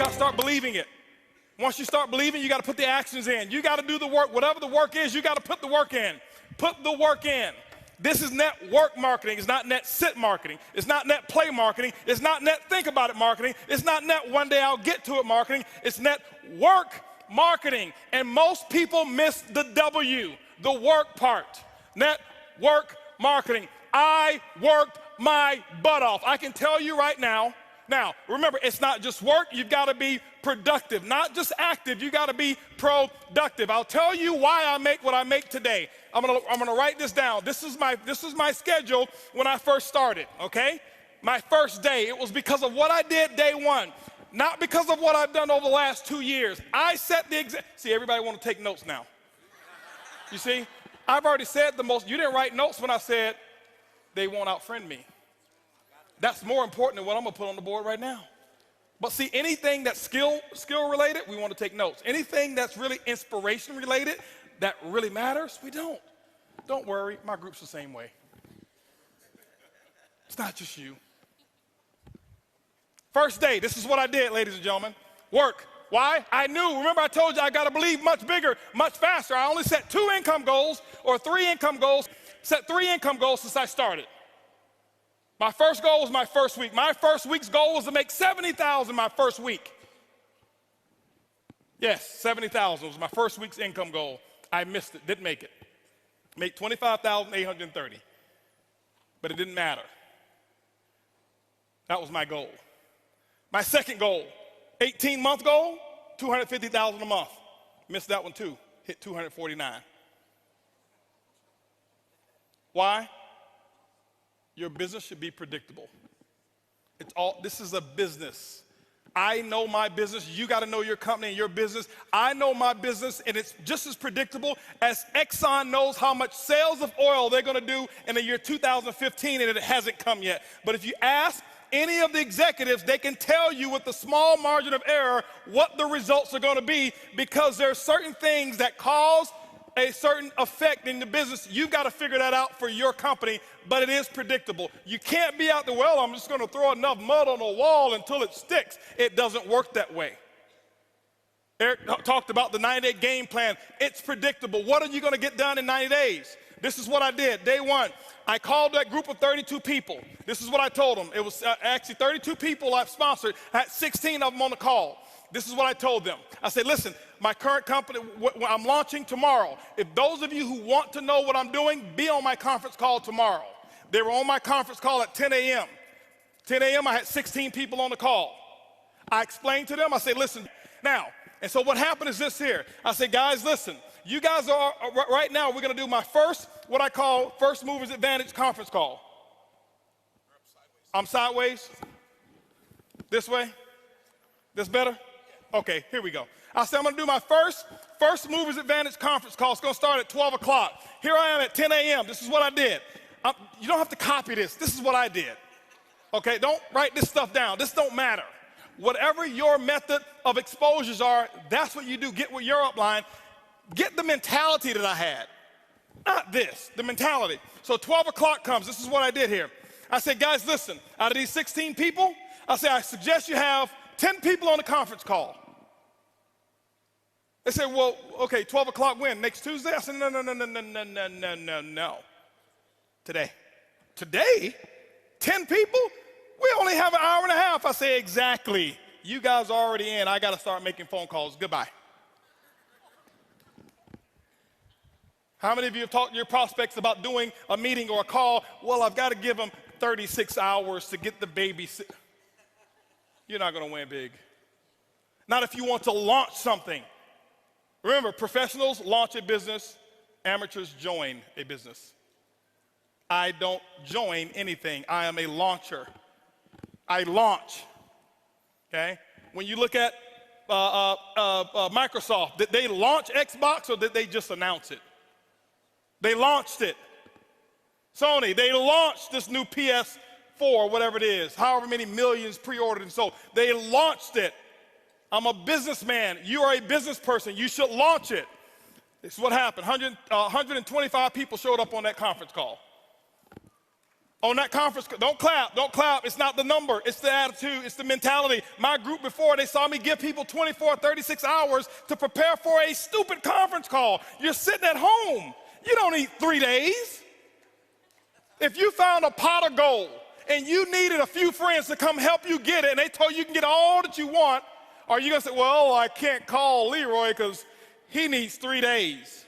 got to start believing it. Once you start believing, you got to put the actions in. You got to do the work. Whatever the work is, you got to put the work in. Put the work in. This is network marketing. It's not net sit marketing. It's not net play marketing. It's not net think about it marketing. It's not net one day I'll get to it marketing. It's net work marketing. And most people miss the W, the work part. Network marketing. I worked my butt off. I can tell you right now. Now, remember, it's not just work. You've got to be productive, not just active. You got to be productive. I'll tell you why I make what I make today. I'm gonna write this down. This is my schedule when I first started, okay? My first day, it was because of what I did day one, not because of what I've done over the last 2 years. I set the example. See, everybody want to take notes now. You see, I've already said the most. You didn't write notes when I said they won't outfriend me. That's more important than what I'm gonna put on the board right now. But see, anything that's skill related, we want to take notes. Anything that's really inspiration related, that really matters, we don't. Don't worry, my group's the same way. It's not just you. First day, this is what I did, ladies and gentlemen. Work. Why? I knew, remember I told you I got to believe much bigger, much faster. I only set 2 income goals or 3 income goals, set 3 income goals since I started. My first goal was my first week. My first week's goal was to make $70,000 my first week. Yes, $70,000 was my first week's income goal. I missed it, didn't make it. Made $25,830, but it didn't matter. That was my goal. My second goal, 18-month goal, $250,000 a month. Missed that one too, hit $249. Why? Your business should be predictable. This is a business. I know my business. You got to know your company and your business. I know my business, and it's just as predictable as Exxon knows how much sales of oil they're going to do in the year 2015, and it hasn't come yet. But if you ask any of the executives, they can tell you with a small margin of error what the results are going to be, because there are certain things that cause a certain effect in the business. You've got to figure that out for your company, but it is predictable. You can't be out there, well, I'm just going to throw enough mud on the wall until it sticks. It doesn't work that way. Eric talked about the 90-day game plan. It's predictable. What are you going to get done in 90 days? This is what I did. Day one, I called that group of 32 people. This is what I told them. It was actually 32 people I've sponsored. I had 16 of them on the call. This is what I told them. I said, listen, my current company, I'm launching tomorrow. If those of you who want to know what I'm doing, be on my conference call tomorrow. They were on my conference call at 10 a.m. 10 a.m., I had 16 people on the call. I explained to them, I said, listen, now, and so what happened is this here. I said, guys, listen, you guys are, right now, we're going to do my first, what I call First Movers Advantage conference call. I'm sideways? This way? This better? Okay, here we go. I said, I'm going to do my First Movers Advantage conference call. It's going to start at 12 o'clock. Here I am at 10 a.m. This is what I did. You don't have to copy this. This is what I did. Okay, don't write this stuff down. This don't matter. Whatever your method of exposures are, that's what you do. Get with your upline. Get the mentality that I had. Not this, the mentality. So 12 o'clock comes. This is what I did here. I said, guys, listen, out of these 16 people, I said, I suggest you have 10 people on the conference call. They said, well, okay, 12 o'clock when? Next Tuesday? I said, no. Today. Today? 10 people? We only have an hour and a half. I say, exactly. You guys are already in. I got to start making phone calls. Goodbye. How many of you have talked to your prospects about doing a meeting or a call? Well, I've got to give them 36 hours to get the baby. You're not going to win big. Not if you want to launch something. Remember, professionals launch a business, amateurs join a business. I don't join anything. I am a launcher. I launch, okay? When you look at Microsoft, did they launch Xbox or did they just announce it? They launched it. Sony, they launched this new PS4, whatever it is, however many millions pre-ordered and sold. They launched it. I'm a businessman. You are a business person. You should launch it. This is what happened. 125 people showed up on that conference call. On that conference, don't clap, don't clap. It's not the number, it's the attitude, it's the mentality. My group before, they saw me give people 24, 36 hours to prepare for a stupid conference call. You're sitting at home. You don't need 3 days. If you found a pot of gold and you needed a few friends to come help you get it and they told you can get all that you want, are you gonna say, well, I can't call Leroy because he needs 3 days?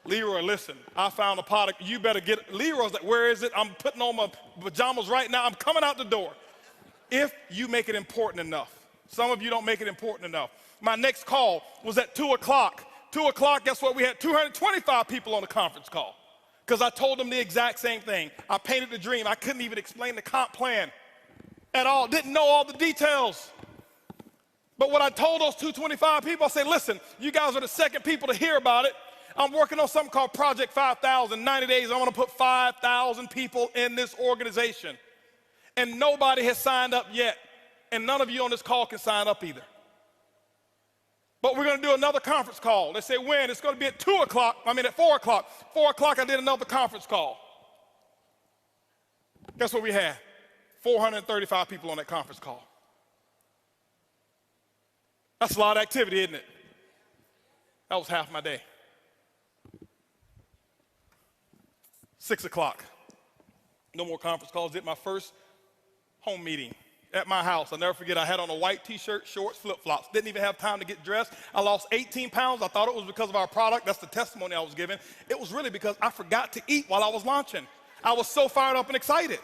Leroy, listen, I found a pot of, you better get it. Leroy's like, where is it? I'm putting on my pajamas right now. I'm coming out the door. If you make it important enough. Some of you don't make it important enough. My next call was at 2 o'clock. 2 o'clock, guess what? We had 225 people on the conference call because I told them the exact same thing. I painted the dream. I couldn't even explain the comp plan at all. Didn't know all the details. But when I told those 225 people, I said, listen, you guys are the second people to hear about it. I'm working on something called Project 5,000. 90 days, I want to put 5,000 people in this organization. And nobody has signed up yet. And none of you on this call can sign up either. But we're going to do another conference call. They say when? It's going to be at 4 o'clock. 4 o'clock, I did another conference call. Guess what we had? 435 people on that conference call. That's a lot of activity, isn't it? That was half my day. 6 o'clock, no more conference calls. Did my first home meeting at my house. I'll never forget, I had on a white t-shirt, shorts, flip-flops. Didn't even have time to get dressed. I lost 18 pounds. I thought it was because of our product. That's the testimony I was giving. It was really because I forgot to eat while I was launching. I was so fired up and excited.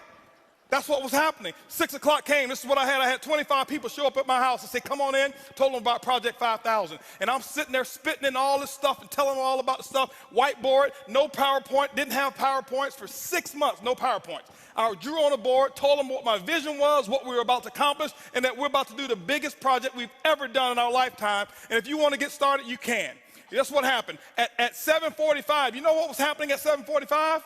That's what was happening. 6 o'clock came. This is what I had. I had 25 people show up at my house and say, come on in. Told them about Project 5,000. And I'm sitting there spitting in all this stuff and telling them all about the stuff. Whiteboard, no PowerPoint. Didn't have PowerPoints for 6 months. No PowerPoints. I drew on a board, told them what my vision was, what we were about to accomplish, and that we're about to do the biggest project we've ever done in our lifetime. And if you want to get started, you can. That's what happened. At 7:45, you know what was happening at 7:45?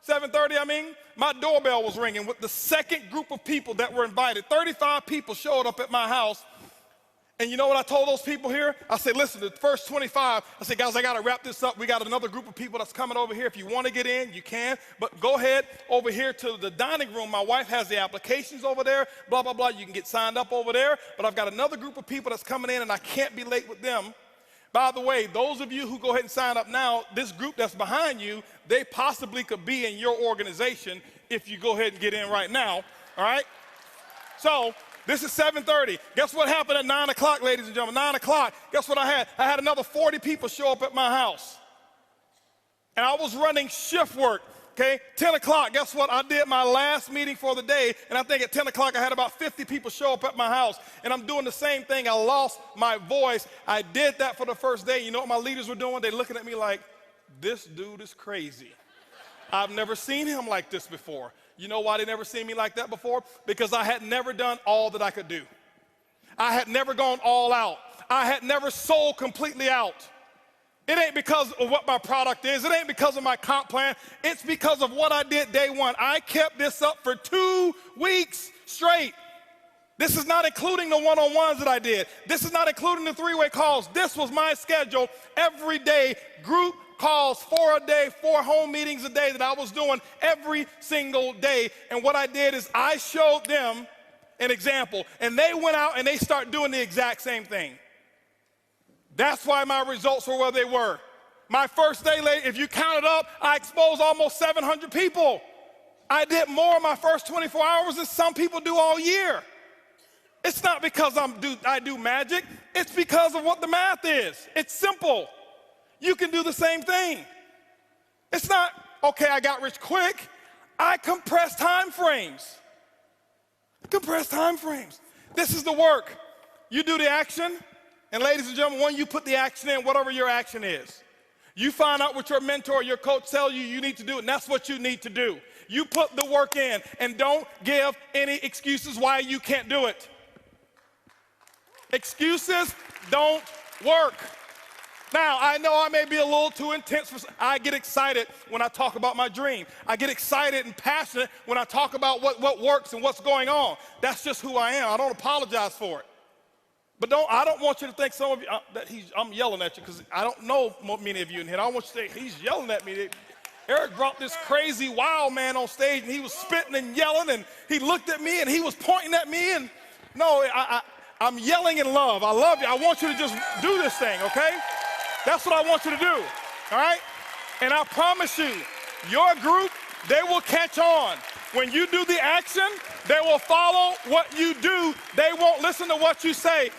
7:30, my doorbell was ringing with the second group of people that were invited. 35 people showed up at my house. And you know what I told those people here? I said, listen, the first 25, I said, guys, I got to wrap this up. We got another group of people that's coming over here. If you want to get in, you can. But go ahead over here to the dining room. My wife has the applications over there, blah, blah, blah. You can get signed up over there. But I've got another group of people that's coming in, and I can't be late with them. By the way, those of you who go ahead and sign up now, this group that's behind you, they possibly could be in your organization if you go ahead and get in right now, all right? So this is 7:30. Guess what happened at 9 o'clock, ladies and gentlemen? 9 o'clock, guess what I had? I had another 40 people show up at my house. And I was running shift work. Okay, 10 o'clock, guess what? I did my last meeting for the day, and I think at 10 o'clock I had about 50 people show up at my house, and I'm doing the same thing. I lost my voice. I did that for the first day. You know what my leaders were doing? They're looking at me like, this dude is crazy. I've never seen him like this before. You know why they never seen me like that before? Because I had never done all that I could do. I had never gone all out. I had never sold completely out. It ain't because of what my product is. It ain't because of my comp plan. It's because of what I did day one. I kept this up for 2 weeks straight. This is not including the one-on-ones that I did. This is not including the three-way calls. This was my schedule every day. Group calls 4 a day, 4 home meetings a day that I was doing every single day. And what I did is I showed them an example, and they went out and they started doing the exact same thing. That's why my results were where they were. My first day, if you count it up, I exposed almost 700 people. I did more in my first 24 hours than some people do all year. It's not because I do magic. It's because of what the math is. It's simple. You can do the same thing. It's not, okay, I got rich quick. I compress time frames. Compress time frames. This is the work. You do the action. And ladies and gentlemen, when you put the action in, whatever your action is, you find out what your mentor, your coach tells you you need to do, and that's what you need to do. You put the work in, and don't give any excuses why you can't do it. Excuses don't work. Now, I know I may be a little too intense. I get excited when I talk about my dream. I get excited and passionate when I talk about what works and what's going on. That's just who I am. I don't apologize for it. But I don't want you to think some of you, I'm yelling at you because I don't know many of you in here. I don't want you to think he's yelling at me. Eric brought this crazy wild man on stage, and he was spitting and yelling, and he looked at me, and he was pointing at me, and no, I'm yelling in love. I love you. I want you to just do this thing, okay? That's what I want you to do, all right? And I promise you, your group, they will catch on. When you do the action, they will follow what you do. They won't listen to what you say.